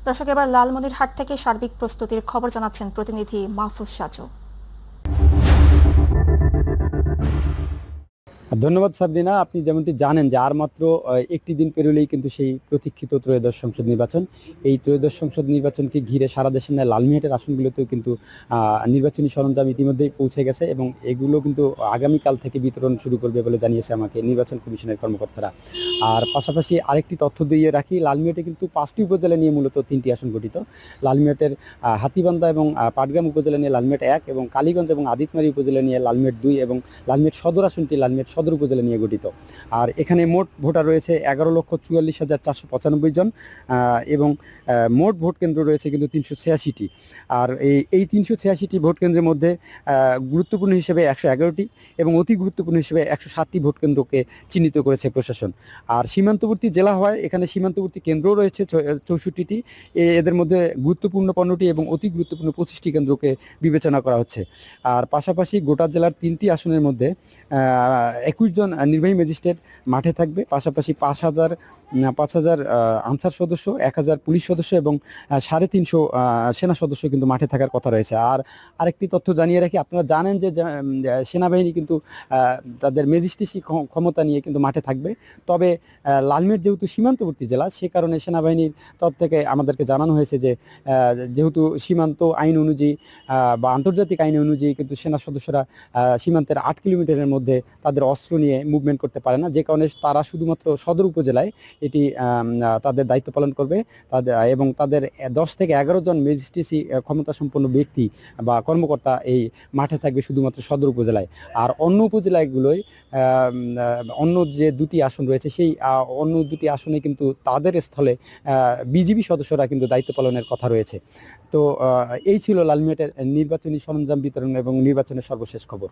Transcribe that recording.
দর্শক, এবার লালমনিরহাট থেকে সার্বিক প্রস্তুতির খবর জানাচ্ছেন প্রতিনিধি মাহফুজ সাজু। ধন্যবাদ সাবরিনা। আপনি যেমনটি জানেন যে আর মাত্র একটি দিন পেরোলেই কিন্তু সেই প্রতীক্ষিত ত্রয়োদশ সংসদ নির্বাচন। এই ত্রয়োদশ সংসদ নির্বাচনকে ঘিরে সারা দেশের ন্যায় লালমিহাটের আসনগুলোতেও কিন্তু নির্বাচনী সরঞ্জাম ইতিমধ্যেই পৌঁছে গেছে এবং এগুলো কিন্তু আগামীকাল থেকে বিতরণ শুরু করবে বলে জানিয়েছে আমাকে নির্বাচন কমিশনের কর্মকর্তারা। আর পাশাপাশি আরেকটি তথ্য দিয়ে রাখি, লালমিহাটে কিন্তু 5টি উপজেলা নিয়ে মূলত 3টি আসন গঠিত। লালমিহাটের হাতীবান্ধা এবং পাটগ্রাম উপজেলা নিয়ে লালমিহাট 1 এবং কালীগঞ্জ এবং আদিতমারী উপজেলা নিয়ে লালমিহাট 2 এবং লালমিহাট সদর আসনটি লালমিহাট সদর উপজেলা নিয়ে গঠিত। আর এখানে মোট ভোটার রয়েছে 11,44,495 জন এবং মোট ভোট কেন্দ্র রয়েছে কিন্তু 386টি। আর এই 386টি ভোট কেন্দ্রের মধ্যে গুরুত্বপূর্ণ হিসেবে 111টি এবং অতি গুরুত্বপূর্ণ হিসেবে 107টি ভোট কেন্দ্রকে চিহ্নিত করেছে প্রশাসন। আর সীমান্তবর্তী জেলা হয় এখানে সীমান্তবর্তী কেন্দ্রও রয়েছে 64টি। এদের মধ্যে গুরুত্বপূর্ণ 15টি এবং অতি গুরুত্বপূর্ণ 25টি কেন্দ্রকে বিবেচনা করা হচ্ছে। আর পাশাপাশি গোটা জেলার 3টি আসনের মধ্যে 21 জন নির্বাহী ম্যাজিস্ট্রেট মাঠে থাকবে। পাশাপাশি 5,000 আনসার সদস্য, 1,000 পুলিশ সদস্য এবং 350 সেনা সদস্য কিন্তু মাঠে থাকার কথা রয়েছে। আর আরেকটি তথ্য জানিয়ে রাখি, আপনারা জানেন যে সেনাবাহিনী কিন্তু তাদের ম্যাজিস্ট্রেসি ক্ষমতা নিয়ে কিন্তু মাঠে থাকবে। তবে লালমিহাট যেহেতু সীমান্তবর্তী জেলা, সে কারণে সেনাবাহিনীর তরফ থেকে আমাদেরকে জানানো হয়েছে যে যেহেতু সীমান্ত আইন অনুযায়ী বা আন্তর্জাতিক আইন অনুযায়ী কিন্তু সেনা সদস্যরা সীমান্তের 8 কিলোমিটারের মধ্যে তাদের অস্ত্র নিয়ে মুভমেন্ট করতে পারে না, যে কারণে তারা শুধুমাত্র সদর উপজেলায় এটি তাদের দায়িত্ব পালন করবে। এবং তাদের 10 থেকে 11 জন ম্যাজিস্ট্রেসি ক্ষমতা সম্পন্ন ব্যক্তি বা কর্মকর্তা এই মাঠে থাকবে শুধুমাত্র সদর উপজেলায়। আর অন্য উপজেলাগুলোয় অন্য যে 2টি আসন রয়েছে সেই অন্য 2টি আসনে কিন্তু তাদের স্থলে বিজিবি সদস্যরা কিন্তু দায়িত্ব পালনের কথা রয়েছে। তো এই ছিল লালমিহাটের নির্বাচনী সরঞ্জাম বিতরণ এবং নির্বাচনের সর্বশেষ খবর।